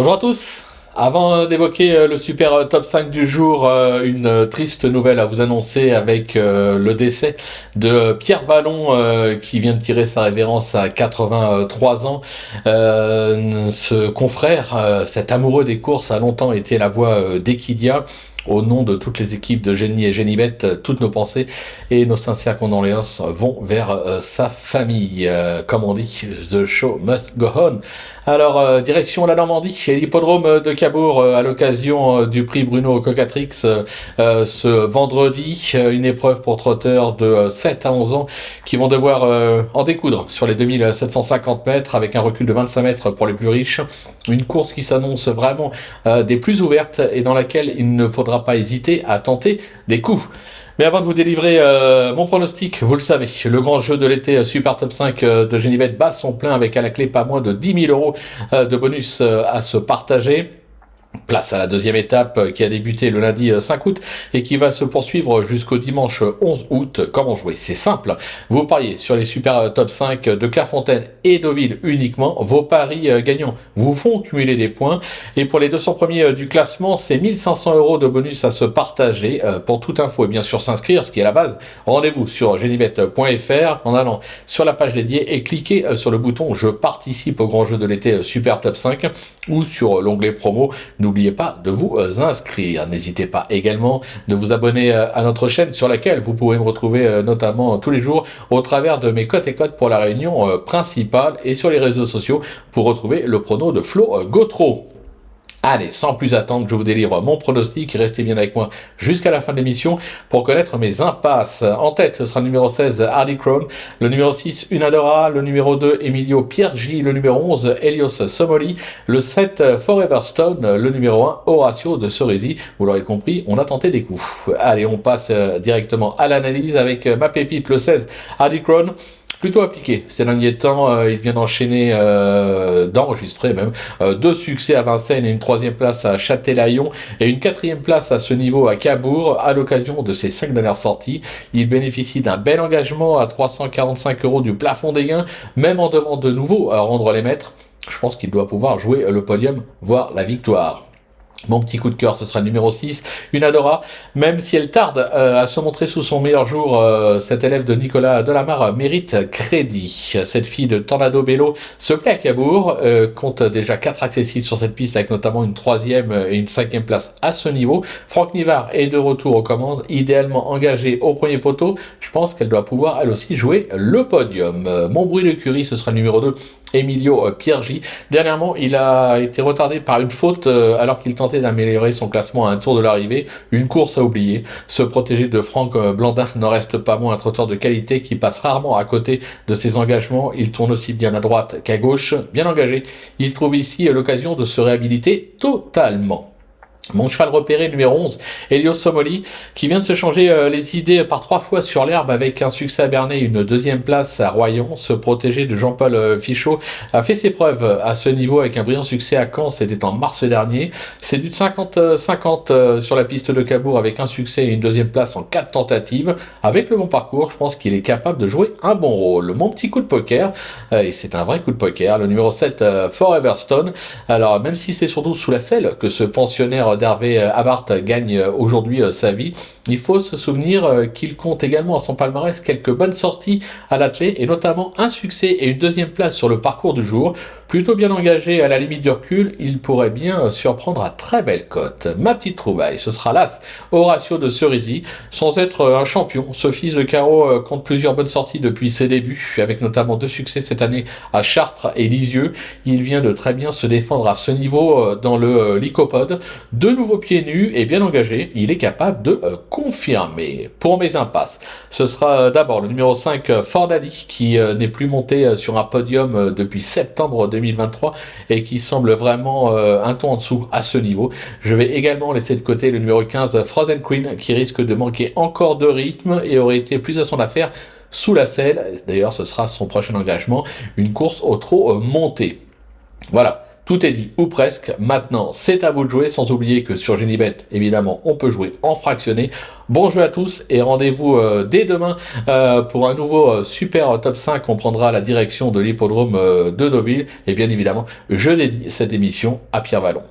Bonjour à tous. Avant d'évoquer le super top 5 du jour, une triste nouvelle à vous annoncer avec le décès de Pierre Vallon qui vient de tirer sa révérence à 83 ans. Ce confrère, cet amoureux des courses, a longtemps été la voix d'Equidia. Au nom de toutes les équipes de Génie et Génibet, toutes nos pensées et nos sincères condoléances vont vers sa famille. Comme on dit, the show must go on. Alors, direction la Normandie et l'hippodrome de Cabourg à l'occasion du prix Bruno Cocatrix ce vendredi. Une épreuve pour trotteurs de 7 à 11 ans qui vont devoir en découdre sur les 2750 mètres avec un recul de 25 mètres pour les plus riches. Une course qui s'annonce vraiment des plus ouvertes et dans laquelle il ne faudra pas hésiter à tenter des coups. Mais avant de vous délivrer mon pronostic, vous le savez, le grand jeu de l'été Super Top 5 de Génibet bat son plein avec à la clé pas moins de 10 000 euros de bonus à se partager. Place à la deuxième étape qui a débuté le lundi 5 août et qui va se poursuivre jusqu'au dimanche 11 août. Comment jouer? C'est simple. Vous pariez sur les super top 5 de Clairefontaine et Deauville uniquement. Vos paris gagnants vous font cumuler des points. Et pour les 200 premiers du classement, c'est 1500 euros de bonus à se partager. Pour toute info et bien sûr s'inscrire, ce qui est la base, rendez-vous sur genibet.fr en allant sur la page dédiée et cliquez sur le bouton Je participe au grand jeu de l'été Super Top 5 ou sur l'onglet promo. N'oubliez pas de vous inscrire. N'hésitez pas également de vous abonner à notre chaîne sur laquelle vous pouvez me retrouver notamment tous les jours au travers de mes cotes et codes pour la réunion principale et sur les réseaux sociaux pour retrouver le prono de Flo Gautreau. Allez, sans plus attendre, je vous délivre mon pronostic. Restez bien avec moi jusqu'à la fin de l'émission pour connaître mes impasses. En tête, ce sera le numéro 16, Hardy Crown, le numéro 6, Unadora, le numéro 2, Emilio Piergi, le numéro 11, Helios Somoli, le 7, Forever Stone, le numéro 1, Horatio de Cerisi. Vous l'aurez compris, on a tenté des coups. Allez, on passe directement à l'analyse avec ma pépite, le 16, Hardy Crown. Plutôt appliqué ces derniers temps, il vient d'enchaîner, d'enregistrer même, 2 succès à Vincennes et une 3e place à Châtelaillon et une 4e place à ce niveau à Cabourg à l'occasion de ses 5 dernières sorties. Il bénéficie d'un bel engagement à 345 euros du plafond des gains, même en devant de nouveau à rendre les maîtres. Je pense qu'il doit pouvoir jouer le podium, voire la victoire. Mon petit coup de cœur, ce sera le numéro 6, Unadora. Même si elle tarde à se montrer sous son meilleur jour, cette élève de Nicolas Delamare mérite crédit. Cette fille de Tornado Bello se plaît à Cabourg, compte déjà 4 accessibles sur cette piste avec notamment une 3e et une 5e place à ce niveau. Franck Nivard est de retour aux commandes, idéalement engagé au premier poteau. Je pense qu'elle doit pouvoir elle aussi jouer le podium. Mon bruit de curie, ce sera le numéro 2. Emilio Piergi. Dernièrement, il a été retardé par une faute alors qu'il tentait d'améliorer son classement à un tour de l'arrivée. Une course à oublier. Se protéger de Franck Blandin n'en reste pas moins un trotteur de qualité qui passe rarement à côté de ses engagements. Il tourne aussi bien à droite qu'à gauche. Bien engagé. Il trouve ici l'occasion de se réhabiliter totalement. Mon cheval repéré numéro 11, Helios Somoli, qui vient de se changer les idées par 3 fois sur l'herbe avec un succès à Bernay, une 2e place à Royan. Se protéger de Jean-Paul Fichot a fait ses preuves à ce niveau avec un brillant succès à Caen, c'était en mars dernier. C'est du 50-50 sur la piste de Cabourg avec un succès et une 2e place en 4 tentatives. Avec le bon parcours, je pense qu'il est capable de jouer un bon rôle. Mon petit coup de poker, et c'est un vrai coup de poker, le numéro 7, Forever Stone. Alors, même si c'est surtout sous la selle que ce pensionnaire d'Hervé Abarth gagne aujourd'hui sa vie, il faut se souvenir qu'il compte également à son palmarès quelques bonnes sorties à l'athlé et notamment un succès et une 2e place sur le parcours du jour. Plutôt bien engagé à la limite du recul, il pourrait bien surprendre à très belle cote. Ma petite trouvaille, ce sera l'As Horatio de Cerisi. Sans être un champion, ce fils de carreau compte plusieurs bonnes sorties depuis ses débuts, avec notamment 2 succès cette année à Chartres et Lisieux. Il vient de très bien se défendre à ce niveau dans le Lycopode. 2 nouveaux pieds nus et bien engagé, il est capable de confirmer. Pour mes impasses, ce sera d'abord le numéro 5, Ford Daddy, qui n'est plus monté sur un podium depuis septembre 2023 et qui semble vraiment un ton en dessous à ce niveau. Je vais également laisser de côté le numéro 15, Frozen Queen, qui risque de manquer encore de rythme et aurait été plus à son affaire sous la selle. D'ailleurs, ce sera son prochain engagement, une course au trot monté. Voilà. Tout est dit, ou presque. Maintenant, c'est à vous de jouer, sans oublier que sur Genibet, évidemment, on peut jouer en fractionné. Bon jeu à tous et rendez-vous dès demain pour un nouveau super top 5. On prendra la direction de l'hippodrome de Deauville. Et bien évidemment, je dédie cette émission à Pierre Vallon.